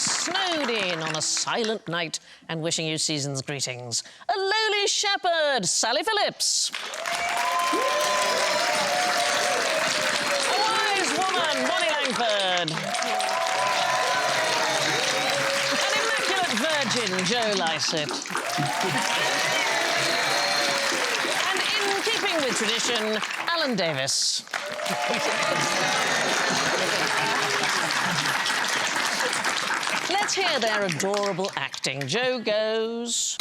snowed in on a silent night and wishing you season's greetings. A lowly shepherd, Sally Phillips. A wise woman, Bonnie Langford. An immaculate virgin, Joe Lycett. And in keeping with tradition, Alan Davis. Let's hear their adorable acting. Joe goes...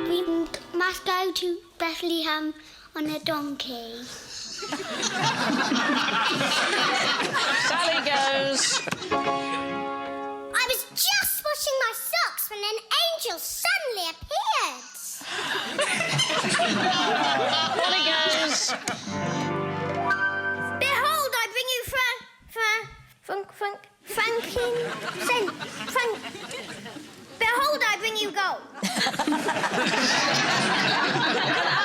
We must go to Bethlehem on a donkey. Sally goes... I was just washing my socks when an angel suddenly appeared. Bonnie goes... Behold, I bring you Behold, I bring you gold.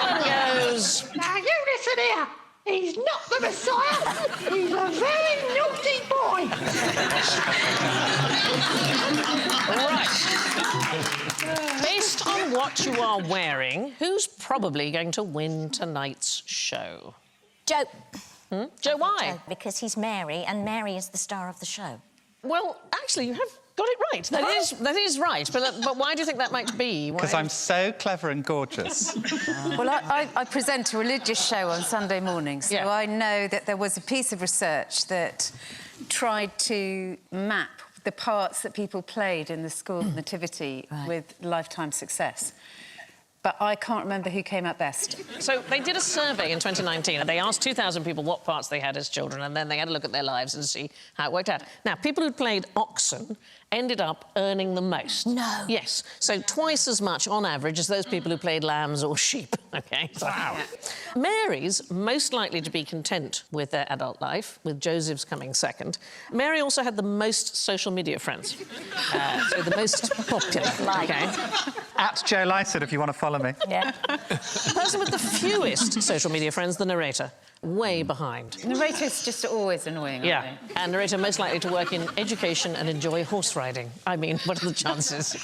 Alan goes... Now, you listen here. He's not the Messiah. He's a very naughty boy. Right. Based on what you are wearing, who's probably going to win tonight's show? Joe. Joe, why? Joe, because he's Mary, and Mary is the star of the show. Well, actually, you have got it right. That is right. But why do you think that might be? Because I'm so clever and gorgeous. Well, I present a religious show on Sunday mornings, so I know that there was a piece of research that tried to map the parts that people played in the school nativity with lifetime success. But I can't remember who came out best. So they did a survey in 2019 and they asked 2,000 people what parts they had as children, and then they had a look at their lives and see how it worked out. Now, people who played oxen ended up earning the most. No. Yes. So twice as much on average as those people who played lambs or sheep, OK? Wow. Mary's most likely to be content with their adult life, with Joseph's coming second. Mary also had the most social media friends. So the most popular, OK? At Joe Lycett, if you want to follow me. Yeah. The person with the fewest social media friends, the narrator, way behind. Narrators just always annoying, aren't Yeah, and narrator most likely to work in education and enjoy horse riding. I mean, what are the chances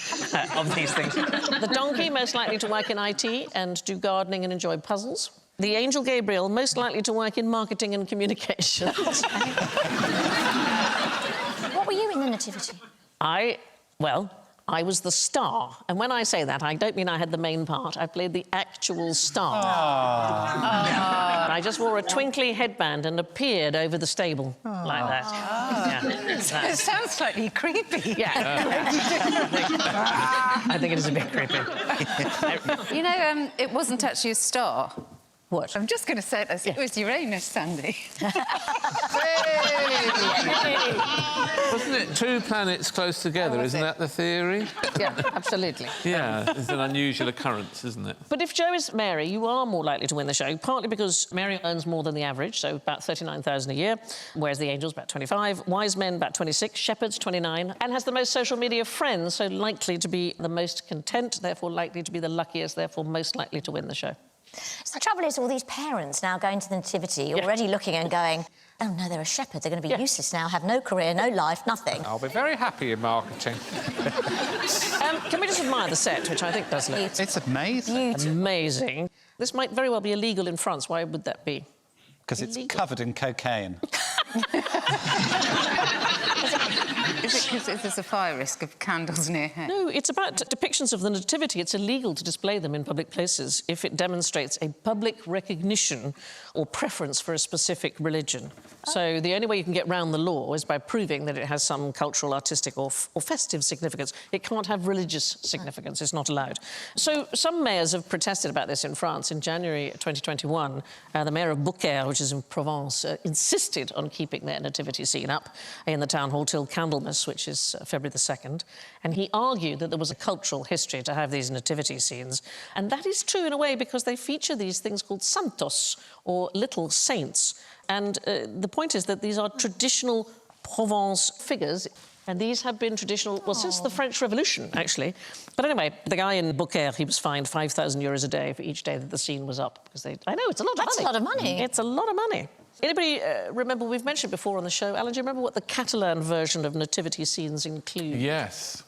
of these things? The donkey most likely to work in IT and do gardening and enjoy puzzles. The angel Gabriel most likely to work in marketing and communications. What were you in the nativity? I was the star. And when I say that, I don't mean I had the main part. I played the actual star. I just wore a twinkly headband and appeared over the stable like that. Yeah. It sounds slightly creepy. Yeah. I think it is a bit creepy. You know, it wasn't actually a star. What? I'm just going to say it, it was Uranus, Sandy. Wasn't it two planets close together? Isn't that the theory? Yeah, absolutely. Yeah, it's an unusual occurrence, isn't it? But if Joe is Mary, you are more likely to win the show, partly because Mary earns more than the average, so about $39,000 a year, whereas the angels about 25, wise men about 26, shepherds 29, and has the most social media friends, so likely to be the most content, therefore likely to be the luckiest, therefore most likely to win the show. So the trouble is, all these parents now going to the nativity, already looking and going, oh, no, they're a shepherd, they're going to be useless now, have no career, no life, nothing. I'll be very happy in marketing. Can we just admire the set, which I think does look... It's amazing. Amazing. This might very well be illegal in France. Why would that be? Because it's covered in cocaine. Is it because there's a fire risk of candles near here? No, it's about depictions of the nativity. It's illegal to display them in public places if it demonstrates a public recognition or preference for a specific religion. So the only way you can get round the law is by proving that it has some cultural, artistic or festive significance. It can't have religious significance. It's not allowed. So some mayors have protested about this in France. In January 2021, the mayor of Beaucaire, which is in Provence, insisted on keeping their nativity scene up in the town hall till Candlemas, which is February the 2nd. And he argued that there was a cultural history to have these nativity scenes. And that is true in a way because they feature these things called santos, or little saints. And the point is that these are traditional Provence figures, and these have been traditional, well, since the French Revolution, actually. But anyway, the guy in Beaucaire, he was fined €5,000 a day for each day that the scene was up, because I know, it's a lot of money. That's a lot of money. It's a lot of money. Anybody remember, we've mentioned before on the show, Alan, do you remember what the Catalan version of nativity scenes include? Yes.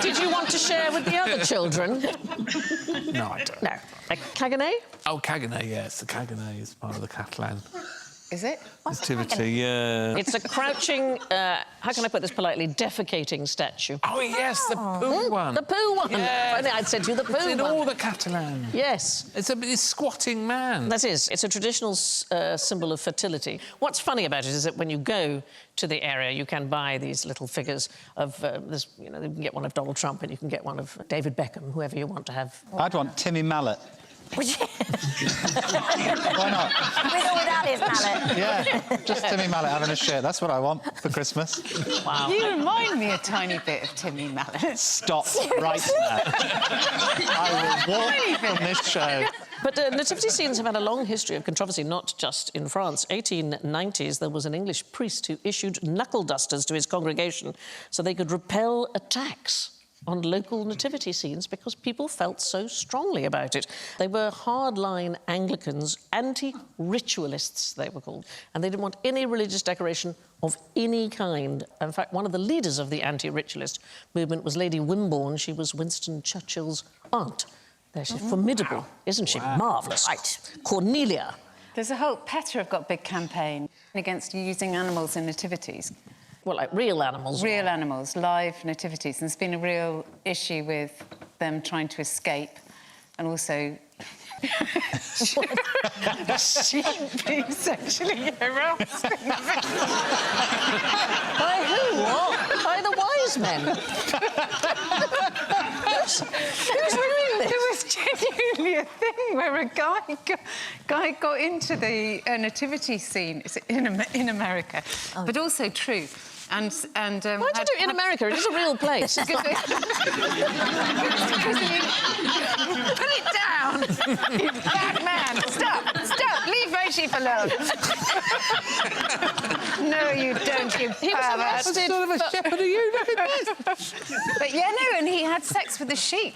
Did you want to share with the other children? No, I don't. No. A Caganet? Oh, Caganet, yes. The Caganet is part of the Catalan Is it? nativity, yeah. It's a crouching, how can I put this politely, defecating statue. Oh, yes, the poo one. The poo one. Yeah. I think I'd said to you the poo It's in one. all the Catalan. Yes. It's a squatting man. That is. It's a traditional symbol of fertility. What's funny about it is that when you go to the area, you can buy these little figures of, this, you know, you can get one of Donald Trump and you can get one of David Beckham, whoever you want to have. I'd want Timmy Mallet. Why not? With or without his mallet. Yeah, just Timmy Mallet having a shirt. That's what I want for Christmas. Wow. You remind me a tiny bit of Timmy Mallet. Stop right now. I will walk from this show. But nativity scenes have had a long history of controversy, not just in France. 1890s, there was an English priest who issued knuckle dusters to his congregation so they could repel attacks on local nativity scenes because people felt so strongly about it. They were hardline Anglicans, anti-ritualists, they were called, and they didn't want any religious decoration of any kind. In fact, one of the leaders of the anti-ritualist movement was Lady Wimborne. She was Winston Churchill's aunt. There, she's formidable, isn't she? Wow. Marvellous. Right. Cornelia. There's a whole... PETA have got a big campaign against using animals in nativities. Well, like real animals. Real animals, live nativities. And there's been a real issue with them trying to escape and also... sheep being sexually harassed. By who? What? By the wise men? Who's doing this? There was genuinely a thing where a guy got into the nativity scene in America, but also true. And Why do you do it in America? It is a real place. Put it down, you bad man! Stop! Leave my sheep alone. No, you don't, you He was pervert. arrested. What sort of a shepherd are you? Look at this. But yeah, no, and he had sex with the sheep.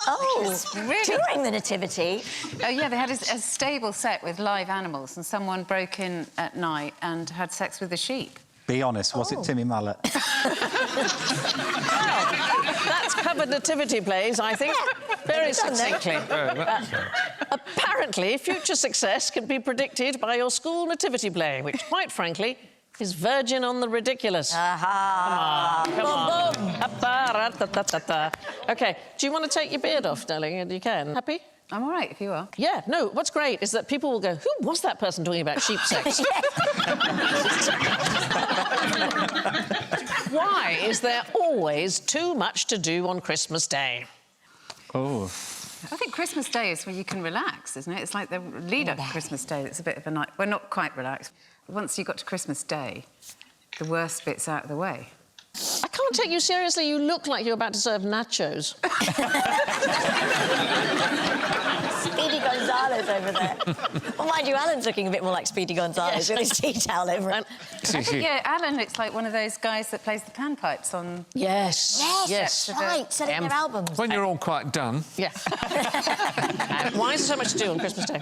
Oh, Really? during the nativity. Oh, yeah, they had a stable set with live animals and someone broke in at night and had sex with the sheep. Be honest, was it Timmy Mallet? That's covered nativity plays, I think, very succinctly. Apparently, future success can be predicted by your school nativity play, which, quite frankly, is verging on the ridiculous. Aha. Come on. OK, do you want to take your beard off, darling? You can. Happy? I'm all right if you are. Yeah, no, what's great is that people will go, who was that person talking about sheep sex? Why is there always too much to do on Christmas Day? Oh. I think Christmas Day is where you can relax, isn't it? It's like the lead-up to Christmas Day that's a bit of a night. We're not quite relaxed. Once you got to Christmas Day, the worst bit's out of the way. I can't take you seriously. You look like you're about to serve nachos. Speedy Gonzales over there. Well, mind you, Alan's looking a bit more like Speedy Gonzales with his tea towel over him. I think, yeah, Alan looks like one of those guys that plays the panpipes on... Yes. Yes, right, selling their albums. When you're all quite done. Yeah. Why is there so much to do on Christmas Day?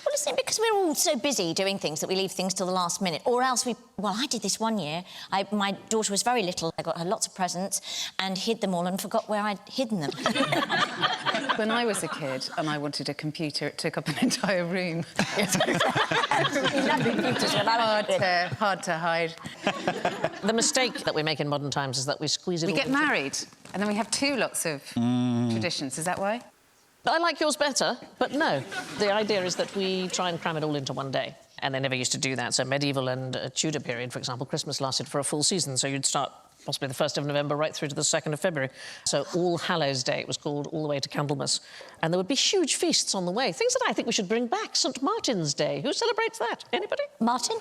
Well, isn't it because we're all so busy doing things that we leave things till the last minute? Or else we... Well, I did this one year. My daughter was very little. I got her lots of presents and hid them all and forgot where I'd hidden them. When I was a kid and I wanted a computer, it took up an entire room. Hard to hide. The mistake that we make in modern times is that we squeeze it all We get into- married and then we have two lots of traditions. Is that why? I like yours better, but no. The idea is that we try and cram it all into one day. And they never used to do that. So medieval and Tudor period, for example, Christmas lasted for a full season. So you'd start possibly the 1st of November right through to the 2nd of February. So All Hallows Day, it was called, all the way to Candlemas. And there would be huge feasts on the way. Things that I think we should bring back. St Martin's Day. Who celebrates that? Anybody? Martin?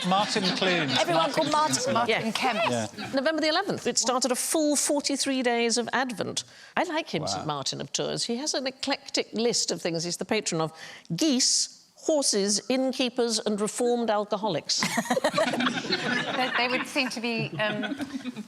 Martin Clunes. Everyone called Martin? Martin Kemp. Yeah. November the 11th. It started a full 43 days of Advent. I like him, St Martin of Tours. He has an eclectic list of things he's the patron of. Geese, horses, innkeepers and reformed alcoholics. They would seem to be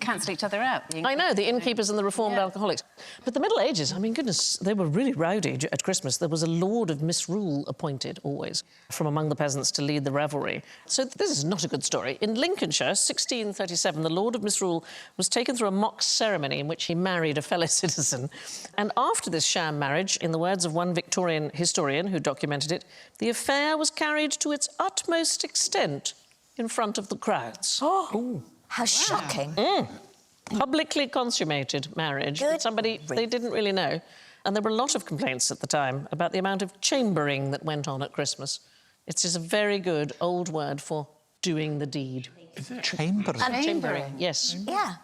cancel each other out. I know, the innkeepers and the reformed alcoholics. But the Middle Ages, I mean, goodness, they were really rowdy at Christmas. There was a lord of misrule appointed, always, from among the peasants to lead the revelry. So this is not a good story. In Lincolnshire, 1637, the lord of misrule was taken through a mock ceremony in which he married a fellow citizen. And after this sham marriage, in the words of one Victorian historian who documented it, the affair was carried to its utmost extent in front of the crowds. Oh, how shocking. Publicly consummated marriage with somebody they didn't really know. And there were a lot of complaints at the time about the amount of chambering that went on at Christmas. It's just a very good old word for doing the deed. Chambering. Chambering, yes. Yeah.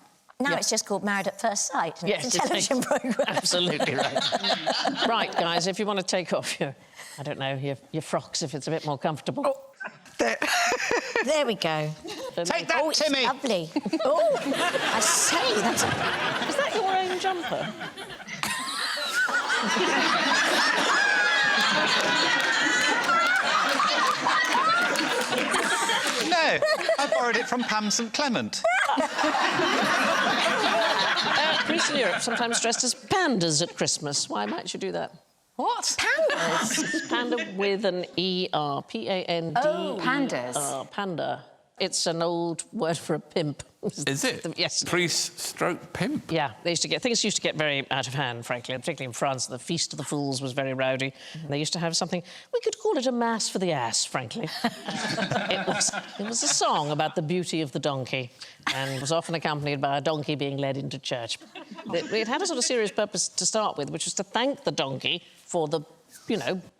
Now it's just called Married at First Sight. And Yes, it's a television programme. Absolutely right. Right, guys, if you want to take off your, I don't know, your frocks if it's a bit more comfortable. Oh, there. There we go. Take that, It's Timmy. lovely. Oh, I say, that's... Is that your own jumper? No, I borrowed it from Pam St Clement. Priests in Europe sometimes dressed as pandas at Christmas. Why might you do that? What? Pandas? It's panda with an E-R, P-A-N-D. Oh, pandas. Panda. It's an old word for a pimp. Is it? Yes. Priest/pimp? Yeah, things used to get very out of hand, frankly, particularly in France. The Feast of the Fools was very rowdy. They used to have something, we could call it a mass for the ass, frankly. it was a song about the beauty of the donkey and was often accompanied by a donkey being led into church. It had a sort of serious purpose to start with, which was to thank the donkey for the,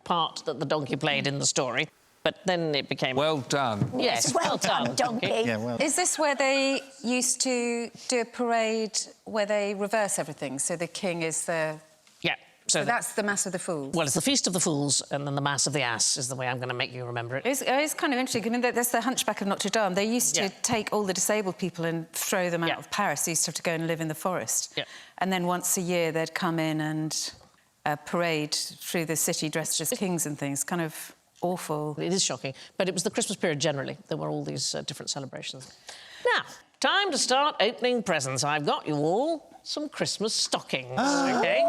part that the donkey played in the story. But then it became... Well done. Yes, Well done, donkey. Yeah, well. Is this where they used to do a parade where they reverse everything? So the king is the... Yeah. So that's the Mass of the Fools? Well, it's the Feast of the Fools and then the Mass of the Ass is the way I'm going to make you remember it. It's kind of interesting. I mean, there's the Hunchback of Notre Dame. They used to Yeah. take all the disabled people and throw them out Yeah. of Paris. They used to have to go and live in the forest. Yeah. And then once a year, they'd come in and parade through the city dressed as kings and things. Kind of awful. It is shocking, but it was the Christmas period generally. There were all these different celebrations. Now, time to start opening presents. I've got you all some Christmas stockings, OK?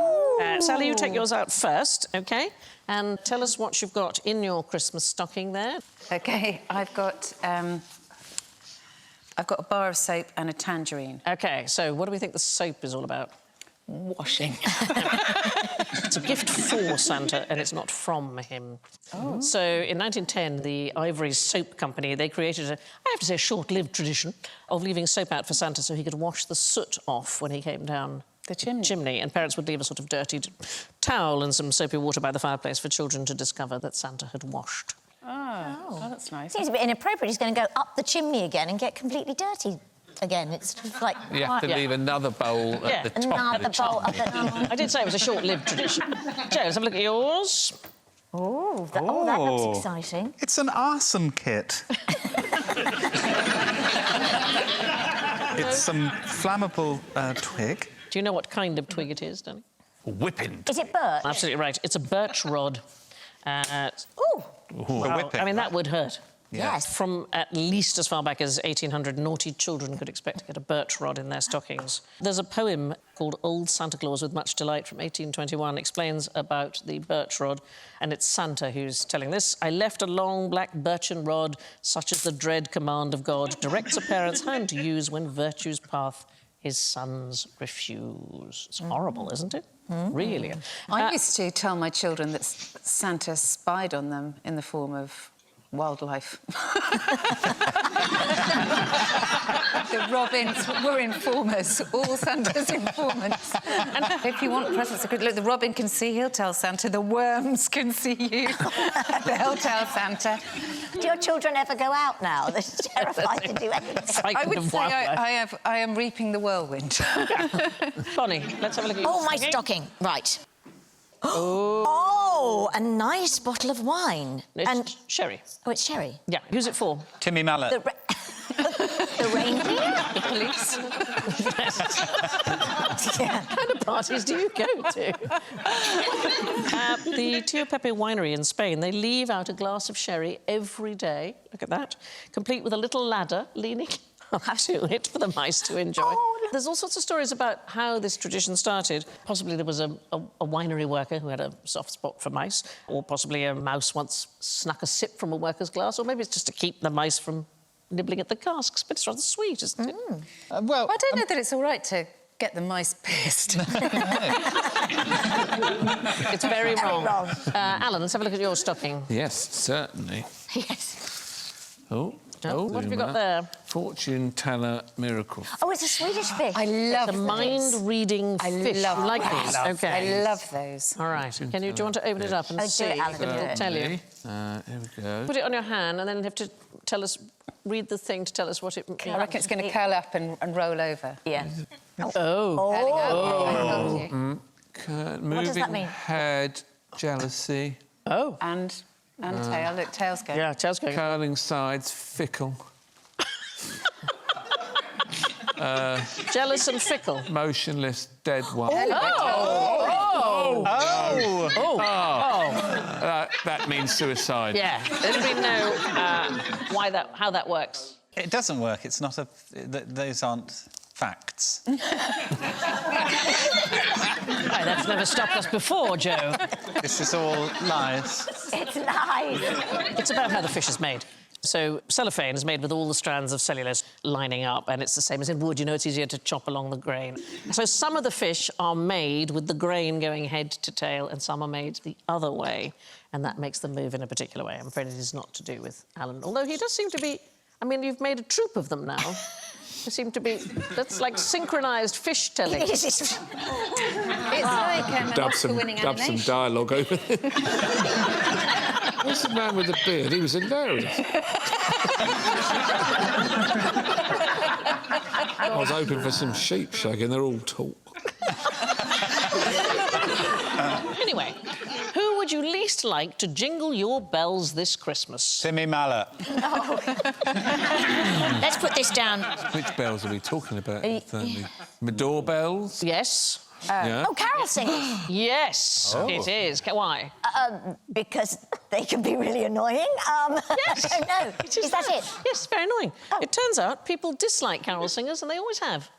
Sally, you take yours out first, OK? And tell us what you've got in your Christmas stocking there. OK, I've got a bar of soap and a tangerine. OK, so what do we think the soap is all about? Washing. It's a gift for Santa, and it's not from him. Oh. So, in 1910, the Ivory Soap Company, they created I have to say, a short-lived tradition of leaving soap out for Santa so he could wash the soot off when he came down The chimney. And parents would leave a sort of dirty towel and some soapy water by the fireplace for children to discover that Santa had washed. Oh, that's nice. Seems a bit inappropriate. He's going to go up the chimney again and get completely dirty again. It's sort of like... You have to leave another bowl at the top of the bowl chimney. up the... I did say it was a short-lived tradition. Joe, let's have a look at yours. Oh, that looks exciting. It's an arson kit. It's some flammable twig. Do you know what kind of twig it is, Danny? Whipping. Is it birch? Absolutely right. It's a birch rod. Ooh. For whipping. I mean, that would hurt. Yes. From at least as far back as 1800, naughty children could expect to get a birch rod in their stockings. There's a poem called Old Santa Claus with Much Delight from 1821, explains about the birch rod, and it's Santa who's telling this. I left a long black birchen rod, such as the dread command of God, directs a parent's hand to use when virtue's path his sons refuse. It's horrible, isn't it? Really. I used to tell my children that Santa spied on them in the form of wildlife. The robins were informers, all Santa's informants. And if you want presents, look, the robin can see, he'll tell Santa. The worms can see you, they'll tell Santa. Do your children ever go out now? They're terrified to do anything. I would say I am reaping the whirlwind. Bonnie, let's have a look at yours. Oh, my stocking. Right. Oh, a nice bottle of wine. It's sherry. Oh, it's sherry. Yeah, who's it for? Timmy Mallet. The reindeer? The police. Yeah. What kind of parties do you go to? The Tío Pepe winery in Spain, they leave out a glass of sherry every day. Look at that. Complete with a little ladder leaning up to it for the mice to enjoy. Oh. There's all sorts of stories about how this tradition started. Possibly there was a winery worker who had a soft spot for mice, or possibly a mouse once snuck a sip from a worker's glass, or maybe it's just to keep the mice from nibbling at the casks, but it's rather sweet, isn't it? Well, I don't know that it's all right to get the mice pissed. It's very wrong. Alan, let's have a look at your stocking. Yes, certainly. Yes. Oh. What have you got there? Fortune teller miracle. Oh, it's a Swedish fish. I love The mind-reading fish. love You like those. these? OK. I love those. All right. Do you want to open it up and Oh, do see? it, Alan, do It'll it. tell you. Here we go. Put it on your hand and then you have to tell us, read the thing to tell us what it means. I reckon it's going to curl up and roll over. Yeah. Oh. Moving mean? head, jealousy. Oh. And tail. Look, tail's going. Yeah, tail's going. Curling sides, fickle. Jealous and fickle. Motionless, dead one. That means suicide. Yeah. Let me know how that works. It doesn't work. It's not a... Those aren't facts. Right, that's never stopped us before, Joe. This is all lies. It's lies. It's about how the fish is made. So cellophane is made with all the strands of cellulose lining up, and it's the same as in wood. You know, it's easier to chop along the grain. So some of the fish are made with the grain going head to tail, and some are made the other way, and that makes them move in a particular way. I'm afraid it is not to do with Alan, although he does seem to be... I mean, you've made a troupe of them now. They seem to be... That's like synchronised fish telling. It's like an Oscar-winning Dub some animation. dialogue over there. What's the man with the beard? He was hilarious. I was hoping for some sheep shagging. They're all tall. Anyway, who would you least like to jingle your bells this Christmas? Timmy Mallet. Let's put this down. Which bells are we talking about? Door bells? Yes. Yeah. Oh, carol singers. Yes, it is. Why? Because they can be really annoying. Yes. I don't know. Is that it? Yes, very annoying. It turns out people dislike carol singers, and they always have.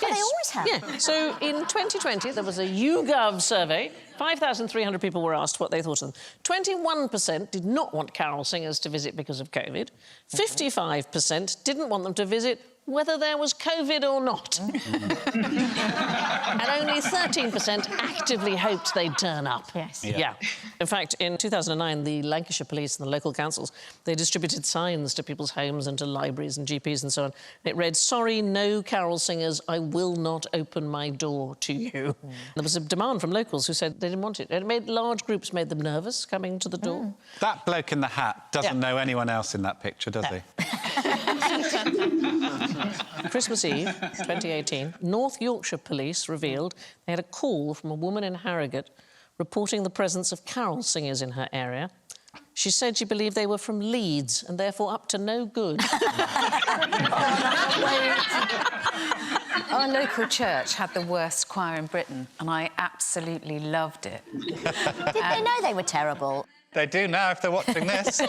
They always have? Yeah. So in 2020, there was a YouGov survey. 5,300 people were asked what they thought of them. 21% did not want carol singers to visit because of COVID. 55% didn't want them to visit whether there was COVID or not. And only 13% actively hoped they'd turn up. Yes. Yeah. In fact, in 2009, the Lancashire Police and the local councils, they distributed signs to people's homes and to libraries and GPs and so on. It read, "Sorry, no carol singers, I will not open my door to you." There was a demand from locals who said they didn't want it. It made large groups, made them nervous coming to the door. That bloke in the hat doesn't know anyone else in that picture, does he? Christmas Eve, 2018, North Yorkshire Police revealed they had a call from a woman in Harrogate reporting the presence of carol singers in her area. She said she believed they were from Leeds and therefore up to no good. Our local church had the worst choir in Britain, and I absolutely loved it. Did they know they were terrible? They do now if they're watching this.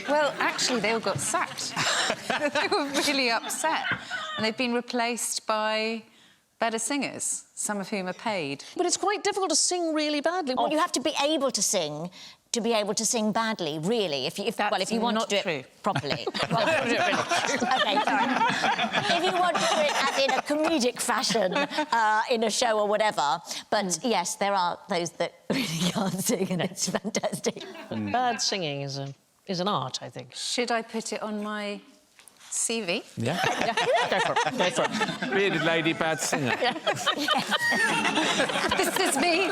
Well, actually, they all got sacked. They were really upset. And they've been replaced by better singers, some of whom are paid. But it's quite difficult to sing really badly. Well, you have to be able to sing badly, really, if you want not to do true. it properly. OK, sorry. If you want to do it as in a comedic fashion in a show or whatever. But, yes, there are those that really can't sing, and it's fantastic. But bad singing is an art, I think. Should I put it on my CV? Yeah. Yeah, go for it. Go for it. Bearded lady, bad singer. This is me.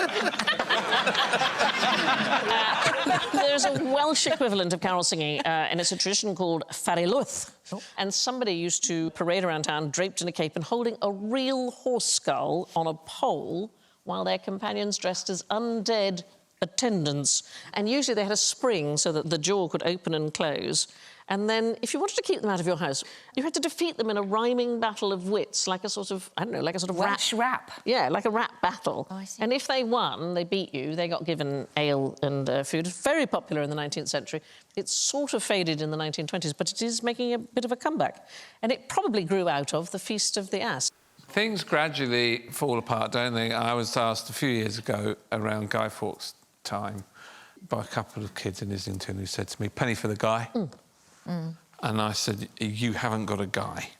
There's a Welsh equivalent of carol singing, and it's a tradition called Farilwth. And somebody used to parade around town draped in a cape and holding a real horse skull on a pole while their companions dressed as undead attendants. And usually they had a spring so that the jaw could open and close. And then, if you wanted to keep them out of your house, you had to defeat them in a rhyming battle of wits, like a sort of, I don't know, like a sort of Welsh rap. Yeah, like a rap battle. Oh, I see. And if they won, they beat you, they got given ale and food. It's very popular in the 19th century. It sort of faded in the 1920s, but it is making a bit of a comeback. And it probably grew out of the Feast of the Ass. Things gradually fall apart, don't they? I was asked a few years ago, around Guy Fawkes' time, by a couple of kids in Islington who said to me, "Penny for the guy?" And I said, "You haven't got a guy."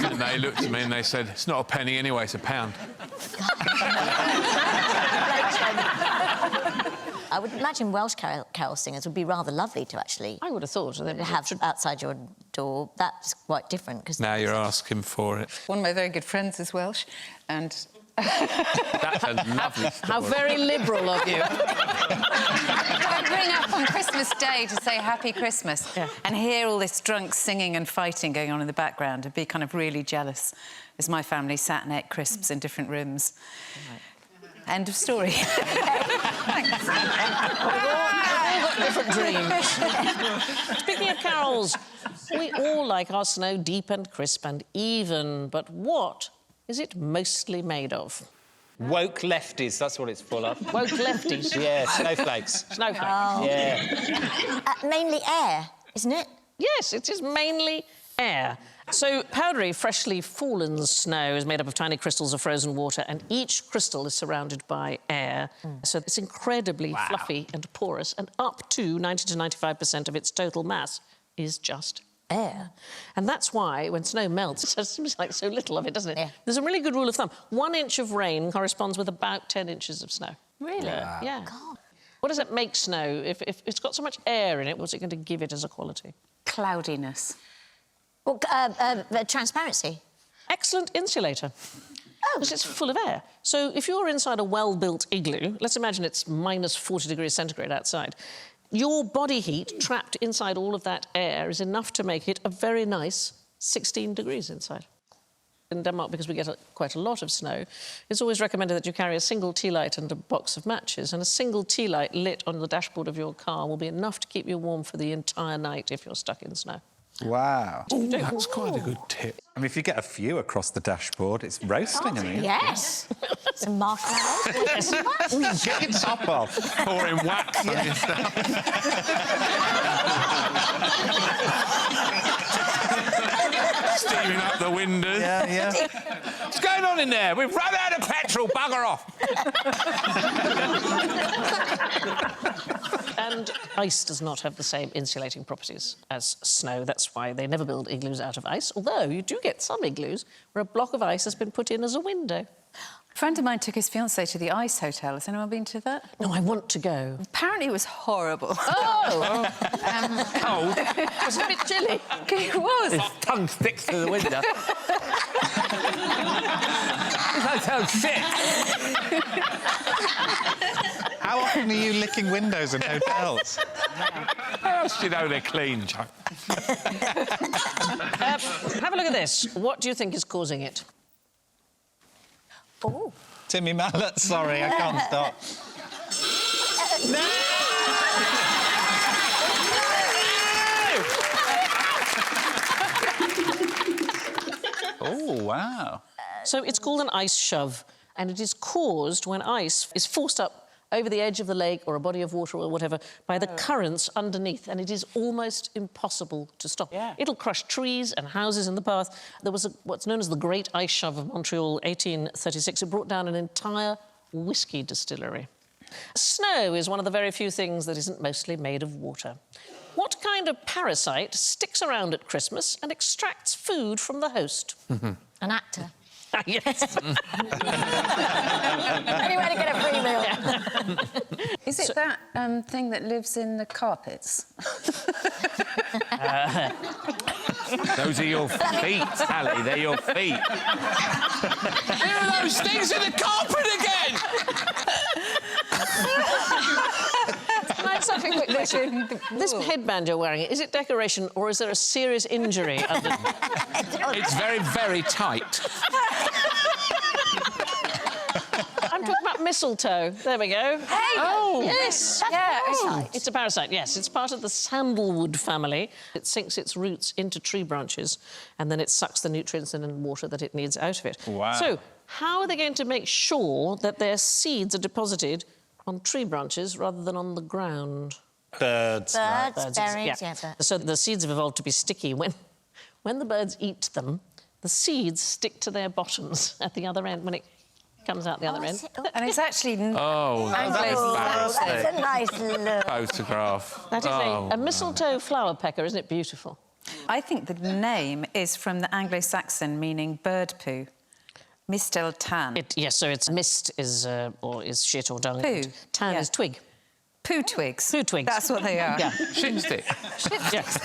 And they looked at me and they said, "It's not a penny anyway, it's a pound." I would imagine Welsh carol singers would be rather lovely to actually I would have thought. have outside your door. That's quite different because Now you're asking for it. One of my very good friends is Welsh, and That's a lovely story. How very liberal of you. I'd ring up on Christmas Day to say Happy Christmas and hear all this drunk singing and fighting going on in the background and be kind of really jealous as my family sat and ate crisps in different rooms. End of story. Thanks. Different dreams. Speaking of carols, we all like our snow deep and crisp and even, but what is it mostly made of? Woke lefties, that's what it's full of. Woke lefties? Yeah, snowflakes. Snowflakes. Oh. Yeah. Mainly air, isn't it? Yes, it is mainly air. So, powdery, freshly fallen snow is made up of tiny crystals of frozen water, and each crystal is surrounded by air. So it's incredibly fluffy and porous, and up to 90 to 95% of its total mass is just air. And that's why, when snow melts, it seems like so little of it, doesn't it? Yeah. There's a really good rule of thumb. 1 inch of rain corresponds with about 10 inches of snow. Really? Yeah. God. What does it make snow? If it's got so much air in it, what's it going to give it as a quality? Cloudiness. Well, transparency. Excellent insulator. Oh. Because it's full of air. So if you're inside a well-built igloo, let's imagine it's minus 40 degrees centigrade outside, your body heat trapped inside all of that air is enough to make it a very nice 16 degrees inside. In Denmark, because we get quite a lot of snow, it's always recommended that you carry a single tea light and a box of matches, and a single tea light lit on the dashboard of your car will be enough to keep you warm for the entire night if you're stuck in snow. Wow. That's quite a good tip. I mean, if you get a few across the dashboard, it's roasting, I mean. Yes. Some marshmallows. Get your top off. Pouring wax on yourself. Steaming up the windows. Yeah. What's going on in there? We've run out of petrol, bugger off. And ice does not have the same insulating properties as snow. That's why they never build igloos out of ice, although you do get some igloos where a block of ice has been put in as a window. A friend of mine took his fiancée to the Ice Hotel. Has anyone been to that? No, I want to go. Apparently it was horrible. Oh! Cold. Was it a bit chilly? It was. His tongue sticks to the window. This hotel's shit. How often are you licking windows in hotels? How else do you know they're clean, Chuck? Have a look at this. What do you think is causing it? Oh. Timmy Mallet, sorry, I can't stop. Oh, wow. So it's called an ice shove, and it is caused when ice is forced up over the edge of the lake or a body of water or whatever by the currents underneath, and it is almost impossible to stop. Yeah. It'll crush trees and houses in the path. There was what's known as the Great Ice Shove of Montreal, 1836. It brought down an entire whiskey distillery. Snow is one of the very few things that isn't mostly made of water. What kind of parasite sticks around at Christmas and extracts food from the host? An actor. Yes. Any way to get a free meal. Is it that thing that lives in the carpets? Those are your feet, Sally. They're your feet. There are those things in the carpet again! Can I ask something quick question? This headband you're wearing, is it decoration or is there a serious injury under? It's very, very tight. I'm I'm talking about mistletoe. There we go. Hey! Oh, yes. That's parasite. It's a parasite, yes. It's part of the sandalwood family. It sinks its roots into tree branches and then it sucks the nutrients and water that it needs out of it. Wow. So, how are they going to make sure that their seeds are deposited on tree branches rather than on the ground? Birds. Birds, berries, Yeah. birds. So the seeds have evolved to be sticky. When the birds eat them, the seeds stick to their bottoms at the other end when it comes out the other end. And it's actually... Oh, Oh, that's a nice look. photograph. That is Oh, a mistletoe flower pecker, isn't it beautiful? I think the name is from the Anglo-Saxon meaning bird poo. Misteltan. Yes, so it's mist is shit or dung. Poo, Tan yeah. is twig. Poo twigs. Poo twigs. That's what they are. Yeah. shit stick. Yes.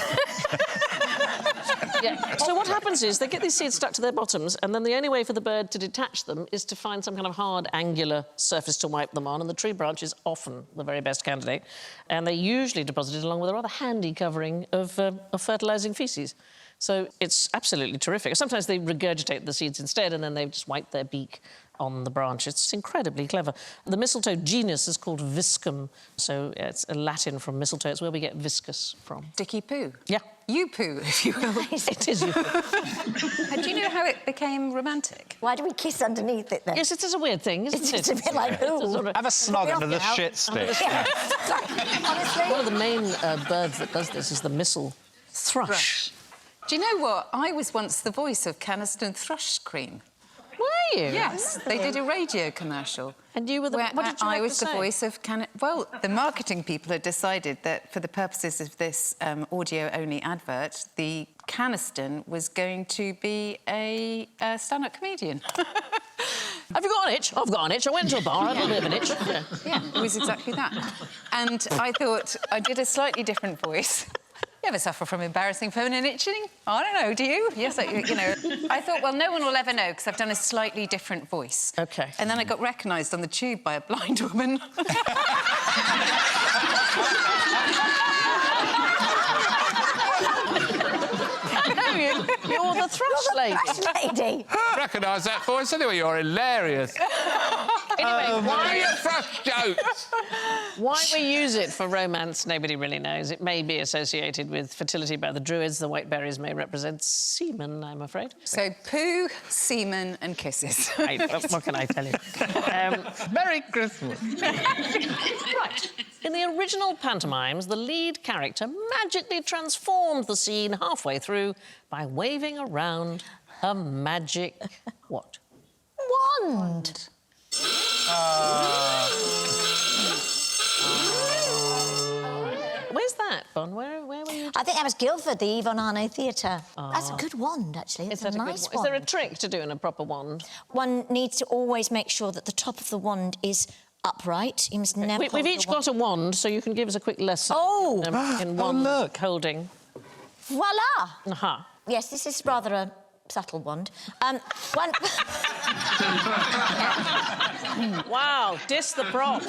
Yeah. So what happens is they get these seeds stuck to their bottoms, and then the only way for the bird to detach them is to find some kind of hard, angular surface to wipe them on, and the tree branch is often the very best candidate. And they're usually deposited along with a rather handy covering of fertilising faeces. So it's absolutely terrific. Sometimes they regurgitate the seeds instead, and then they just wipe their beak on the branch. It's incredibly clever. The mistletoe genus is called viscum, so it's a Latin from mistletoe. It's where we get viscus from. Sticky poo. Yeah. You poo, if you will. It is you. And do you know how it became romantic? Why do we kiss underneath it, then? Yes, it is a weird thing, isn't It's it? just a bit like, It's a ooh. sort of- Have a snog under the Out. shit stick. Honestly. One of the main birds that does this is the mistle thrush. Do you know what? I was once the voice of Caniston Thrush Cream. Were you? Yes, they did a radio commercial. And you were the... Where What did you I have was to the say? voice of Well, the marketing people had decided that for the purposes of this audio-only advert, the Caniston was going to be a stand-up comedian. Have you got an itch? I've got an itch. I went to a bar, I had a bit of an itch. Yeah. Yeah, it was exactly that. And I thought I did a slightly different voice. You ever suffer from embarrassing phone and itching? I don't know, do you? Yes, you know. I thought, well, no one will ever know because I've done a slightly different voice. OK. And then I got recognised on the tube by a blind woman. You're the thrush lady. Lady. Recognise that voice anyway, you're hilarious. Anyway, Why are thrush jokes? why we use it for romance, nobody really knows. It may be associated with fertility by the Druids. The white berries may represent semen, I'm afraid. So, poo, semen and kisses. What can I tell you? Merry Christmas. Right. In the original pantomimes, the lead character magically transformed the scene halfway through by waving around a magic... what? Wand. Where's that, Bon? Where were you? I think that was Guildford, the Yvonne Arnaud Theatre. That's a good wand, actually. It's a nice Is wand. there a trick to doing a proper wand? One needs to always make sure that the top of the wand is upright. You must never. We've each got a wand, so you can give us a quick lesson. Oh! In wand look. holding. Voila! Aha. Yes, this is rather a subtle wand. One. Wow, diss the props.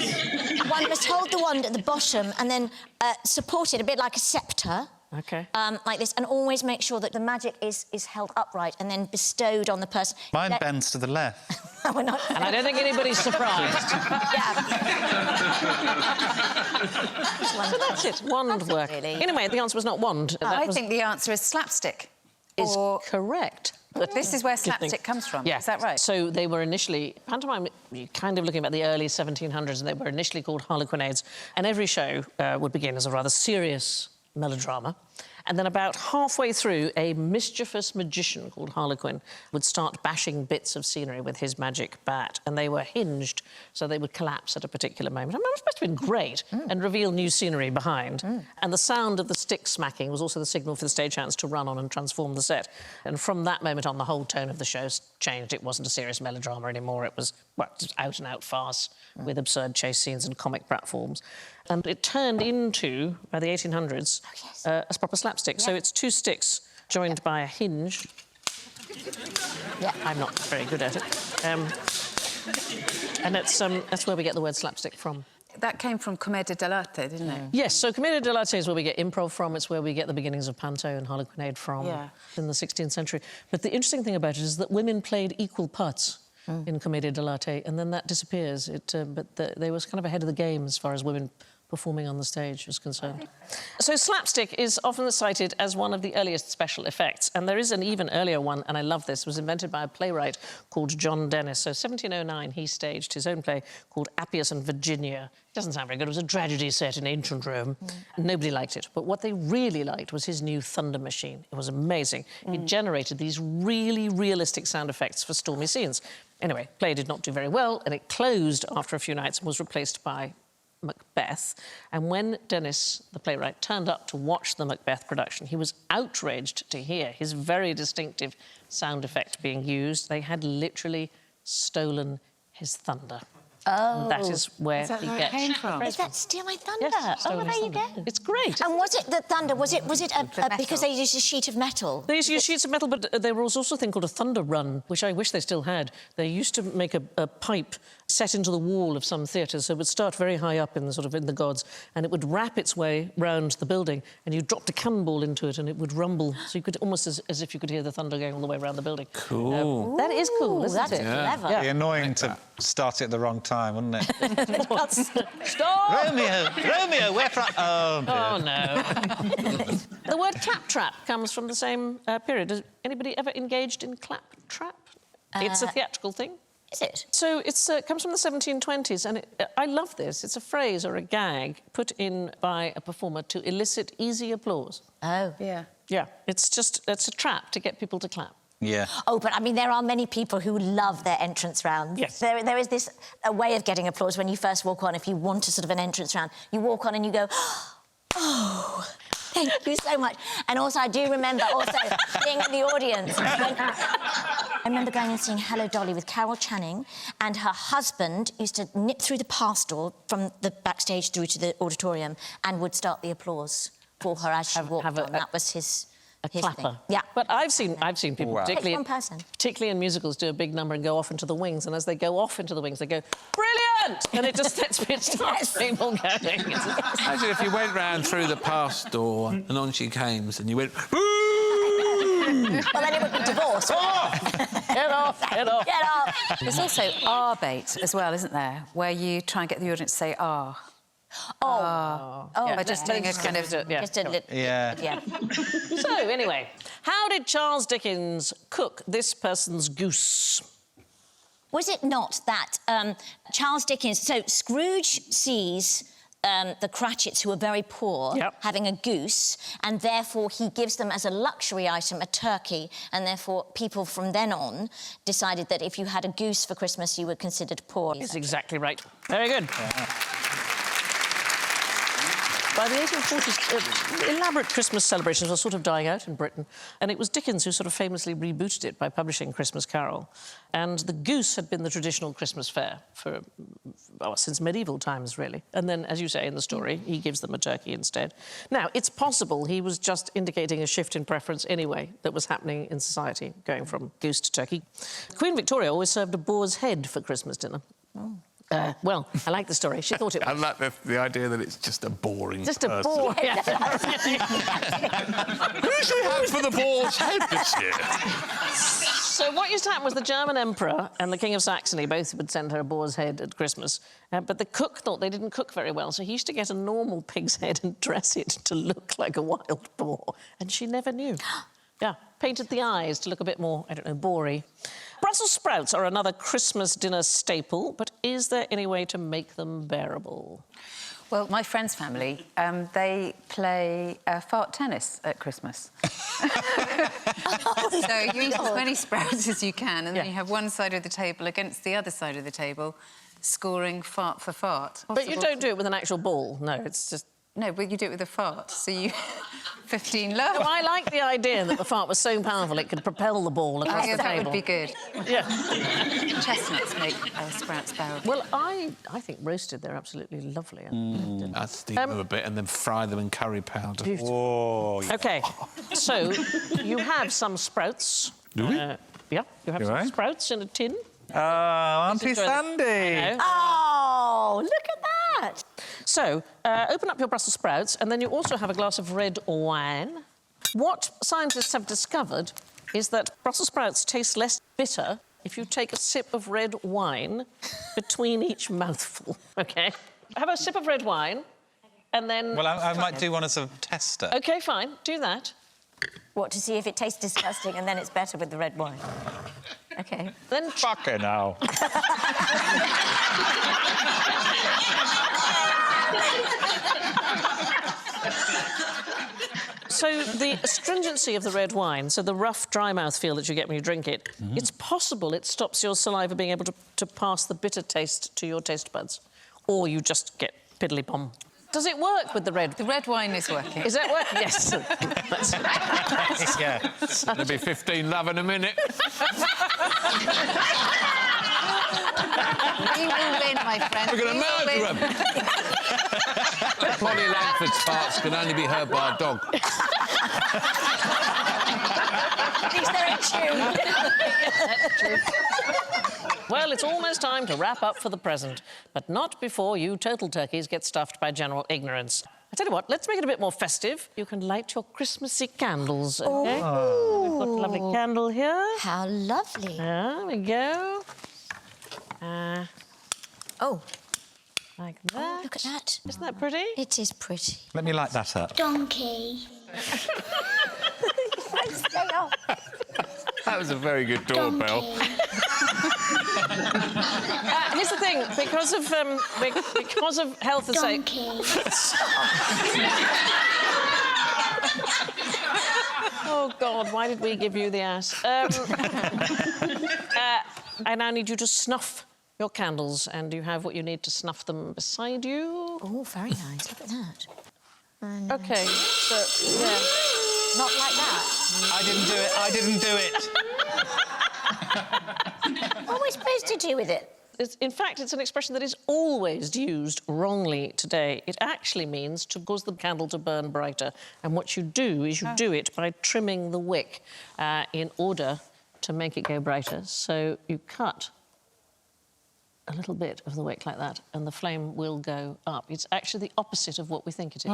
One must hold the wand at the bottom and then support it a bit like a sceptre. OK. Like this, and always make sure that the magic is held upright and then bestowed on the person. Mine bends to the left. We're not... And I don't think anybody's surprised. Yeah. So that's it, wand work. really. Anyway, the answer was not wand. I think the answer is slapstick. is Or correct. this is where slapstick comes from. Yeah. Is that right? So they were initially... Pantomime, you're kind of looking about the early 1700s, and they were initially called harlequinades. And every show would begin as a rather serious melodrama. And then about halfway through, a mischievous magician called Harlequin would start bashing bits of scenery with his magic bat, and they were hinged, so they would collapse at a particular moment. I mean, it must have been great, and reveal new scenery behind. And the sound of the stick smacking was also the signal for the stagehands to run on and transform the set. And from that moment on, the whole tone of the show changed. It wasn't a serious melodrama anymore. It was, well, just out-and-out farce with absurd chase scenes and comic platforms. And it turned into, by the 1800s, a proper slapstick. So it's two sticks joined by a hinge. Yeah. I'm not very good at it. And that's where we get the word slapstick from. That came from Commedia dell'arte, didn't it? Yes, so Commedia dell'arte is where we get improv from. It's where we get the beginnings of panto and harlequinade from in the 16th century. But the interesting thing about it is that women played equal parts. in commedia dell'arte, and then that disappears. They was kind of ahead of the game as far as women performing on the stage was concerned. So slapstick is often cited as one of the earliest special effects, and there is an even earlier one, and I love this. It was invented by a playwright called John Dennis. So 1709, he staged his own play called Appius and Virginia. It doesn't sound very good. It was a tragedy set in ancient Rome. Nobody liked it, but what they really liked was his new thunder machine. It was amazing. It generated these really realistic sound effects for stormy scenes. Anyway, play did not do very well, and it closed after a few nights and was replaced by Macbeth. And when Dennis, the playwright, turned up to watch the Macbeth production, he was outraged to hear his very distinctive sound effect being used. They had literally stolen his thunder. Oh. And that is where Is that he where it gets came from? Is that Steal My Thunder? Yes, oh, well, there you Thunder. go. It's great. And was it the thunder? Was it because they used a sheet of metal? They used to use sheets of metal, but there was also a thing called a thunder run, which I wish they still had. They used to make a pipe set into the wall of some theatres, so it would start very high up in the gods, and it would wrap its way round the building, and you dropped a cannonball into it, and it would rumble, so you could almost as if you could hear the thunder going all the way around the building. Cool. That is cool, isn't That's it? clever. Yeah. It'd be annoying to start it at the wrong time, wouldn't it? Stop! Romeo, we're from... Oh, dear. Oh, no. The word claptrap comes from the same period. Has anybody ever engaged in claptrap? It's a theatrical thing. Is it? So it comes from the 1720s, and I love this. It's a phrase or a gag put in by a performer to elicit easy applause. Oh. Yeah. Yeah, it's a trap to get people to clap. Yeah. Oh, but I mean, there are many people who love their entrance rounds. Yes. There is a way of getting applause when you first walk on. If you want a sort of an entrance round, you walk on and you go, oh, thank you so much. And also, I do remember also being in the audience. I remember going and seeing Hello, Dolly with Carol Channing, and her husband used to nip through the pass door from the backstage through to the auditorium and would start the applause for her as she walked on. That was his clapper. thing. Yeah. But I've seen people, Wow. particularly, One person. particularly in musicals, do a big number and go off into the wings, and as they go off into the wings, they go, brilliant! And it just starts people going. Imagine if you went round through the pass door and on she came and you went, woo! Well, then it would be divorce. Get off, get off. Get off. There's also R-bait as well, isn't there? Where you try and get the audience to say "ah." Oh. Oh, By just doing a kind of... Yeah. Just a Yeah. So, anyway, how did Charles Dickens cook this person's goose? Was it not that Charles Dickens... So Scrooge sees the Cratchits, who are very poor, having a goose, and therefore he gives them as a luxury item a turkey, and therefore people from then on decided that if you had a goose for Christmas, you were considered poor. That's exactly right. Very good. Yeah. By the 1840s, elaborate Christmas celebrations were sort of dying out in Britain, and it was Dickens who sort of famously rebooted it by publishing Christmas Carol. And the goose had been the traditional Christmas fare for, well, since medieval times, really. And then, as you say in the story, he gives them a turkey instead. Now, it's possible he was just indicating a shift in preference anyway that was happening in society, going from goose to turkey. Queen Victoria always served a boar's head for Christmas dinner. Oh. Well, I like the story. She thought it was... I like the idea that it's just a boring Just person. a bore. Who should we have for the boar's head this year? So what used to happen was the German Emperor and the King of Saxony both would send her a boar's head at Christmas, but the cook thought they didn't cook very well, so he used to get a normal pig's head and dress it to look like a wild boar, and she never knew. Yeah, painted the eyes to look a bit more, I don't know, boary. Brussels sprouts are another Christmas dinner staple, but is there any way to make them bearable? Well, my friend's family, they play fart tennis at Christmas. So you eat as many sprouts as you can, and then you have one side of the table against the other side of the table, scoring fart for fart. But you don't do it with an actual ball, no, it's just... No, but you do it with a fart, so you... 15 lower. No, I like the idea that the fart was so powerful it could propel the ball across the that table. would be good. Yeah. Chestnuts make sprouts bearable. Well, I think roasted, they're absolutely lovely. I'd steam them a bit and then fry them in curry powder. Oh, yeah. OK, so you have some sprouts. Do we? Yeah, you have some sprouts in a tin. Oh, Auntie Enjoy them. Sandy. Oh, look at that. So, open up your Brussels sprouts, and then you also have a glass of red wine. What scientists have discovered is that Brussels sprouts taste less bitter if you take a sip of red wine between each mouthful, OK? Have a sip of red wine, and then... Well, I might do one as a tester. OK, fine, do that. What, to see if it tastes disgusting and then it's better with the red wine? OK. Then... Fucking hell. So the astringency of the red wine, so the rough, dry mouthfeel that you get when you drink it, it's possible it stops your saliva being able to pass the bitter taste to your taste buds. Or you just get piddly-pom. Does it work with the red? The red wine is working. Is that working? Yes. Yeah. There'll be 15 love in a minute. You will win, my friend. We're going to murder him. Polly Langford's farts can only be heard by a dog. At least they're in tune. Well, it's almost time to wrap up for the present, but not before you total turkeys get stuffed by general ignorance. I tell you what, let's make it a bit more festive. You can light your Christmassy candles, OK? We've got a lovely candle here. How lovely. There we go. Oh, Like that. look at that. Isn't that pretty? It is pretty. Let me light that up. Donkey. Stay off. That was a very good doorbell. Here's the thing, because of health and safety... Donkey. Oh, God, why did we give you the ass? I now need you to snuff your candles, and you have what you need to snuff them beside you. Oh, very nice. Look at that. OK, so, yeah. Not like that. I didn't do it. I didn't do it. What are we supposed to do with it? In fact, it's an expression that is always used wrongly today. It actually means to cause the candle to burn brighter. And what you do is you do it by trimming the wick in order to make it go brighter. So you cut a little bit of the wick like that, and the flame will go up. It's actually the opposite of what we think it is.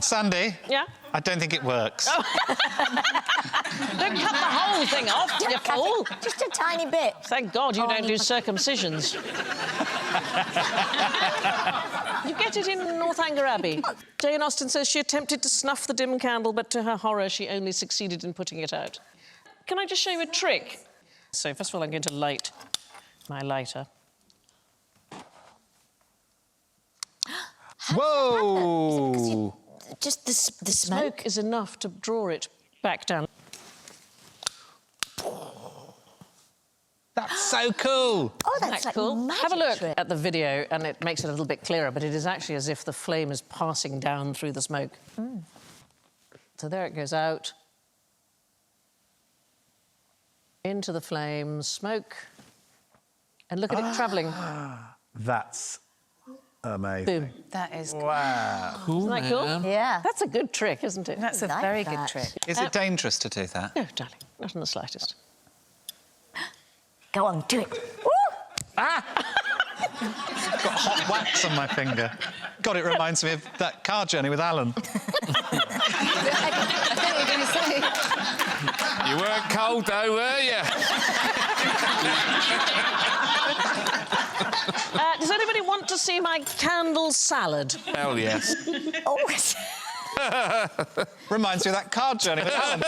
Sandy? Yeah? I don't think it works. Don't cut the whole thing off, you fool! Just a tiny bit. Thank God you don't do circumcisions. You get it in Northanger Abbey. Jane Austen says she attempted to snuff the dim candle, but to her horror, she only succeeded in putting it out. Can I just show you a trick? So, first of all, I'm going to light my lighter. Whoa! Just the smoke. Smoke is enough to draw it back down. That's so cool. Oh, Isn't that's that like cool? magic Have a look trick. at the video and it makes it a little bit clearer, but it is actually as if the flame is passing down through the smoke. So there it goes out. Into the flame, smoke. And look at it travelling. That's amazing. Boom. That is... Wow. Isn't that cool? Yeah. That's a good trick, isn't it? That's a like very that. good trick. Is it dangerous to do that? No, darling, not in the slightest. Go on, do it. Got hot wax on my finger. God, it reminds me of that car journey with Alan. I think we're going to say... You weren't cold, though, were you? Does anybody want to see my candle salad? Hell yes. Oh, Reminds me of that car journey with Alan.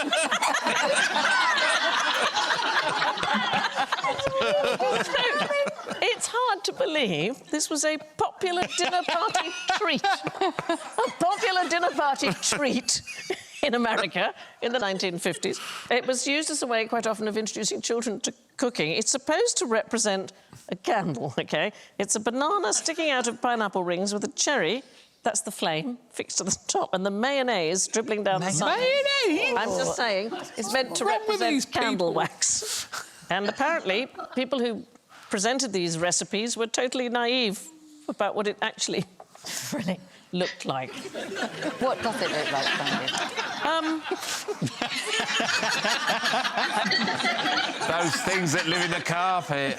It's hard to believe this was a popular dinner party treat. A popular dinner party treat in America in the 1950s. It was used as a way quite often of introducing children to cooking. It's supposed to represent a candle, OK? It's a banana sticking out of pineapple rings with a cherry, that's the flame, fixed to the top, and the mayonnaise dribbling down the side. Mayonnaise? I'm just saying, it's meant to wrong with these represent candle people? wax. And apparently, people who presented these recipes were totally naive about what it actually really looked like. What does it look like, Sandy? Those things that live in the carpet.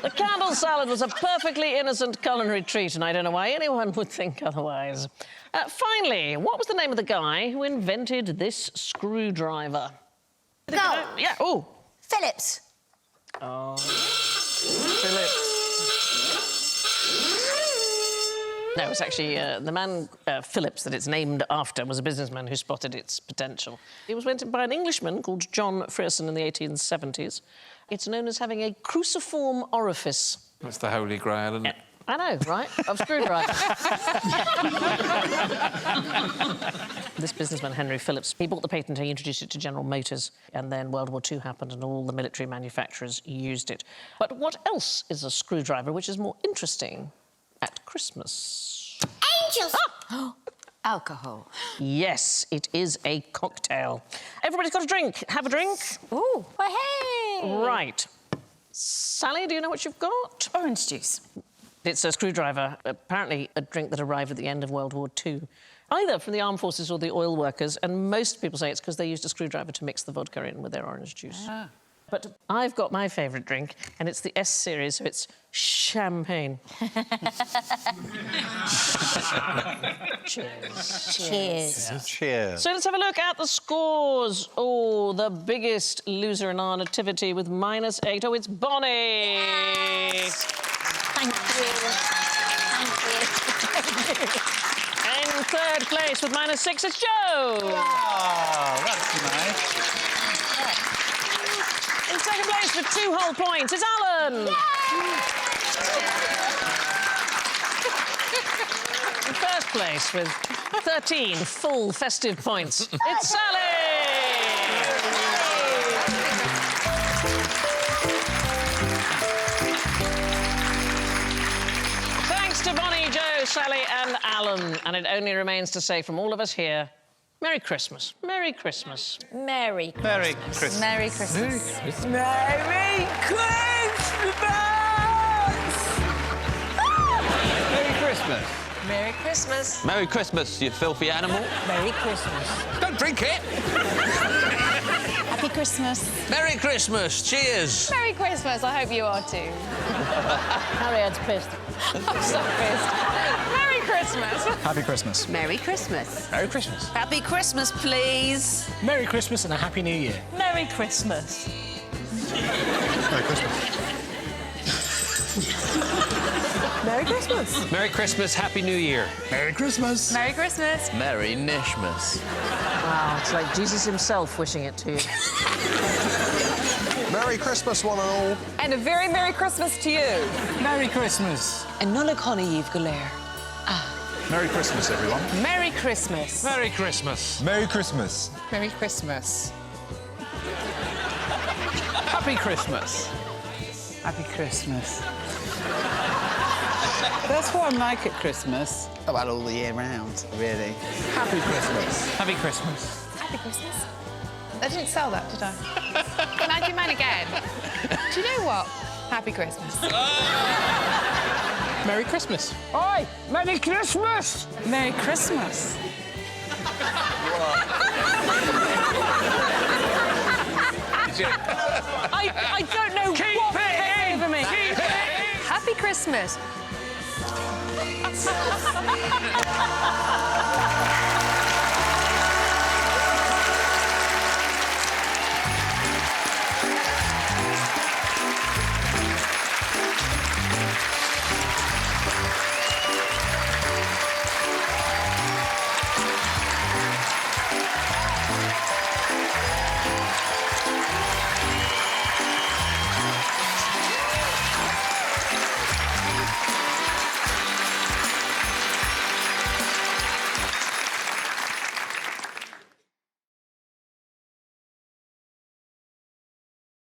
The candle salad was a perfectly innocent culinary treat, and I don't know why anyone would think otherwise. Finally, what was the name of the guy who invented this screwdriver? Go. Yeah, oh. Phillips. Phillips. No, it's actually the man, Phillips, that it's named after, was a businessman who spotted its potential. It was invented by an Englishman called John Frierson in the 1870s. It's known as having a cruciform orifice. That's the Holy Grail, isn't it? I know, right? Of screwdriver. This businessman, Henry Phillips, he bought the patent, he introduced it to General Motors, and then World War II happened and all the military manufacturers used it. But what else is a screwdriver which is more interesting at Christmas? Angels. Alcohol. Yes, it is a cocktail. Everybody's got a drink. Have a drink. Ooh, well, hey! Right. Sally, do you know what you've got? Orange juice. It's a screwdriver, apparently a drink that arrived at the end of World War II, either from the armed forces or the oil workers, and most people say it's because they used a screwdriver to mix the vodka in with their orange juice. Ah. But I've got my favourite drink, and it's the S series, so it's champagne. Cheers. Cheers. Cheers. So let's have a look at the scores. Oh, the biggest loser in our nativity with -8. Oh, it's Bonnie. Yes. Thank you. Thank you. In third place with -6, it's Joe. Oh, that's nice. In second place with 2 whole points, it's Alan. In first place with 13 full festive points, it's Sally. Thanks to Bonnie, Joe, Sally and Alan. And it only remains to say from all of us here, Merry Christmas. Merry Christmas. Merry Merry Christmas. Merry Christmas. Merry Christmas! Merry Christmas. Merry Christmas. Merry Christmas, you filthy animal. Merry Christmas. Don't drink it. Happy Christmas. Merry Christmas. Cheers. Merry Christmas. I hope you are too. Harriet's pissed. I'm so pissed. Merry Christmas. Happy Christmas. Merry Christmas. Merry Christmas. Happy Christmas, please. Merry Christmas and a Happy New Year. Merry Christmas. Merry Christmas. Merry Christmas. Merry Christmas. Happy New Year. Merry Christmas. Merry Christmas. Merry Nishmas. Wow, it's like Jesus himself wishing it to you. Merry Christmas, one and all. And a very Merry Christmas to you. Merry Christmas. And Nulla Connie Eve Galere. Merry Christmas, everyone. Merry Christmas. Merry Christmas. Merry Christmas. Merry Christmas. Happy Christmas. Happy Christmas. That's what I'm like at Christmas. Well, all the year round, really. Happy Christmas. Happy Christmas. Happy Christmas. I didn't sell that, did I? Can I do mine again? Do you know what? Happy Christmas. Merry Christmas. Oi! Merry Christmas! Merry Christmas. I don't know what came over me. Happy Christmas.